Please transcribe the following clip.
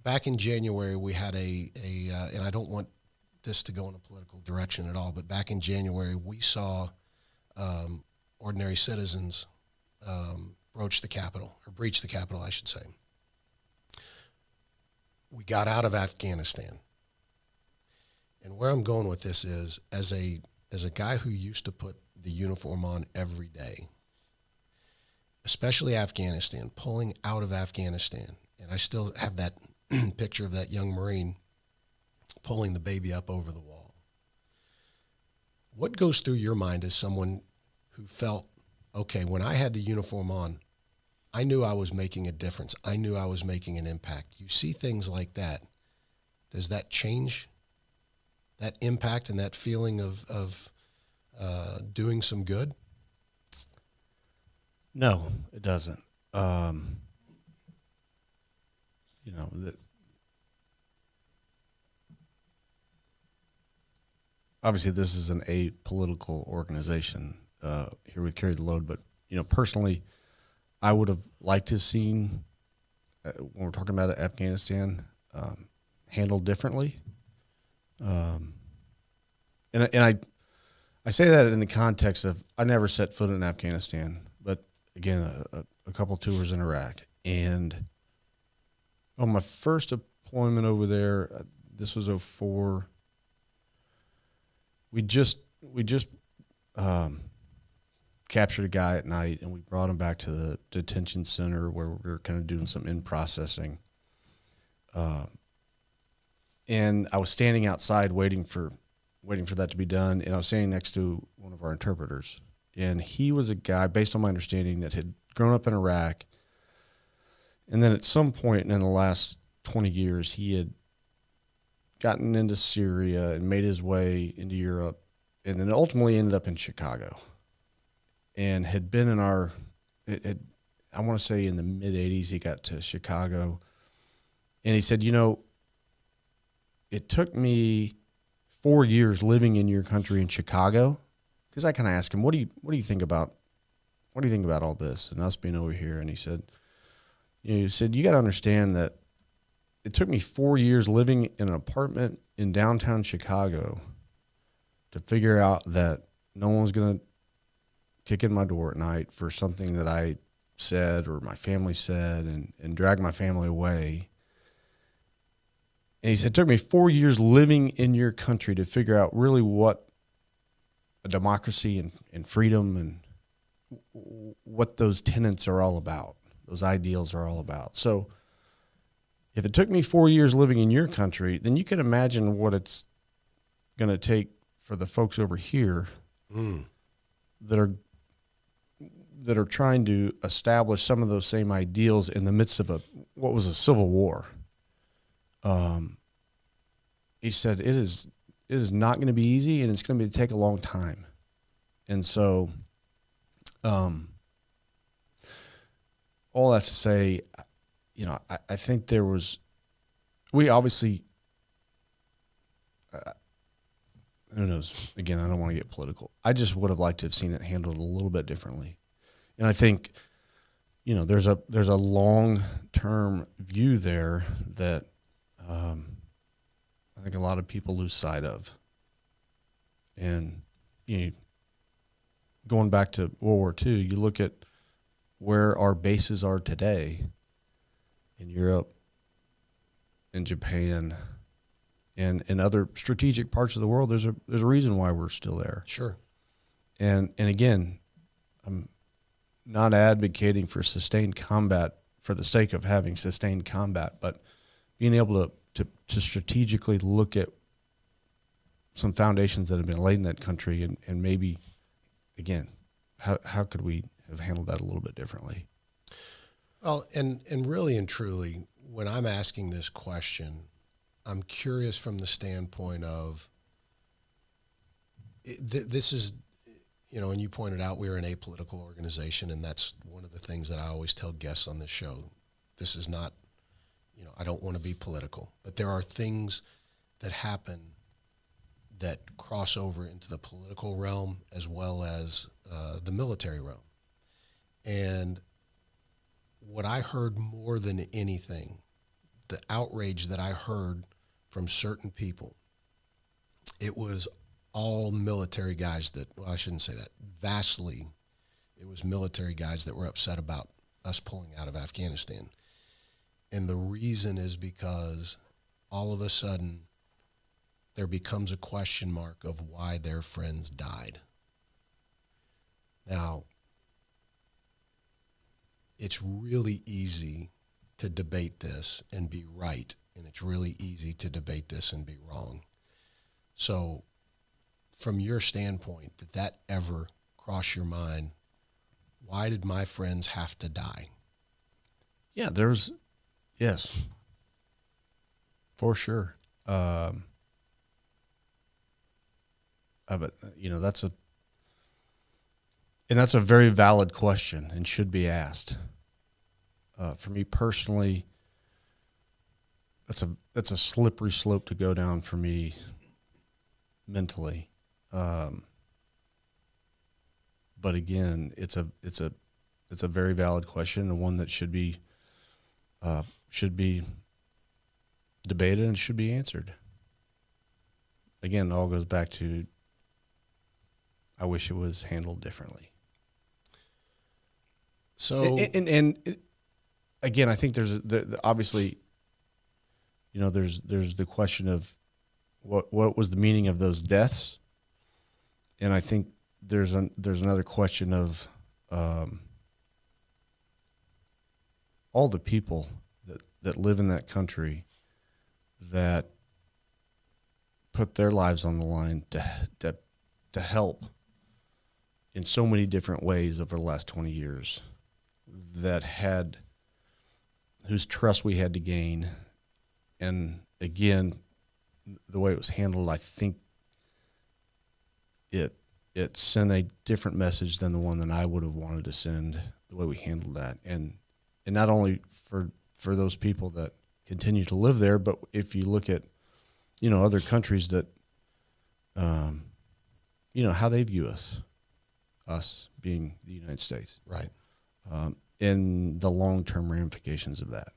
back in January, we had and I don't want this to go in a political direction at all, but back in January, we saw ordinary citizens breach the Capitol, I should say. We got out of Afghanistan. And where I'm going with this is, as a guy who used to put the uniform on every day, especially Afghanistan, pulling out of Afghanistan, and I still have that picture of that young Marine pulling the baby up over the wall. What goes through your mind as someone who felt, okay, when I had the uniform on, I knew I was making a difference. I knew I was making an impact. You see things like that. Does that change that impact and that feeling of doing some good? No, it doesn't. Obviously this is an apolitical organization here with Carry the Load, but personally, I would have liked to have seen when we're talking about Afghanistan handled differently. And I say that in the context of I never set foot in Afghanistan, but again, a couple tours in Iraq. And on my first deployment over there, this was 2004. We just captured a guy at night, and we brought him back to the detention center where we were kind of doing some in-processing. And I was standing outside waiting for that to be done, and I was standing next to one of our interpreters. And he was a guy, based on my understanding, that had grown up in Iraq, and then at some point in the last 20 years, he had gotten into Syria and made his way into Europe, and then ultimately ended up in Chicago. And had been in I want to say in the mid-'80s, he got to Chicago. And he said, it took me 4 years living in your country in Chicago. Because I kind of asked him, what do you think about all this and us being over here? And he said, you got to understand that it took me 4 years living in an apartment in downtown Chicago to figure out that no one was going to kick in my door at night for something that I said or my family said and drag my family away. And he said, it took me 4 years living in your country to figure out really what a democracy and freedom and what those tenets are all about, those ideals are all about. So if it took me 4 years living in your country, then you can imagine what it's going to take for the folks over here that are trying to establish some of those same ideals in the midst of what was a civil war. He said, it is not going to be easy, and it's going to take a long time. And so, all that to say, I think we obviously, who knows? Again, I don't want to get political. I just would have liked to have seen it handled a little bit differently. And I think, there's a long-term view there that I think a lot of people lose sight of. And going back to World War II, you look at where our bases are today in Europe, in Japan, and in other strategic parts of the world. There's a reason why we're still there. Sure. And again, I'm not advocating for sustained combat for the sake of having sustained combat, but being able to strategically look at some foundations that have been laid in that country and maybe, again, how could we have handled that a little bit differently? Well, and really and truly, when I'm asking this question, I'm curious from the standpoint of this is, and you pointed out we're an apolitical organization, and that's one of the things that I always tell guests on this show. This is not, I don't want to be political, but there are things that happen that cross over into the political realm as well as the military realm. And what I heard more than anything the outrage that I heard from certain people, it was all military guys that, well, I shouldn't say that, vastly, it was military guys that were upset about us pulling out of Afghanistan. And the reason is because all of a sudden there becomes a question mark of why their friends died. Now, it's really easy to debate this and be right, and it's really easy to debate this and be wrong. So from your standpoint, did that ever cross your mind? Why did my friends have to die? Yeah, yes, for sure. But that's a very valid question and should be asked. For me personally, that's a slippery slope to go down for me mentally. But again, it's a very valid question, and one that should be debated and should be answered. Again, it all goes back to, I wish it was handled differently. So, and again, I think there's obviously, there's the question of what was the meaning of those deaths, and I think there's another question of all the people that live in that country that put their lives on the line to help in so many different ways over the last 20 years, whose trust we had to gain. And again, the way it was handled, I think it sent a different message than the one that I would have wanted to send, the way we handled that. And not only for those people that continue to live there, but if you look at, other countries that, how they view us being the United States. right. And the long-term ramifications of that.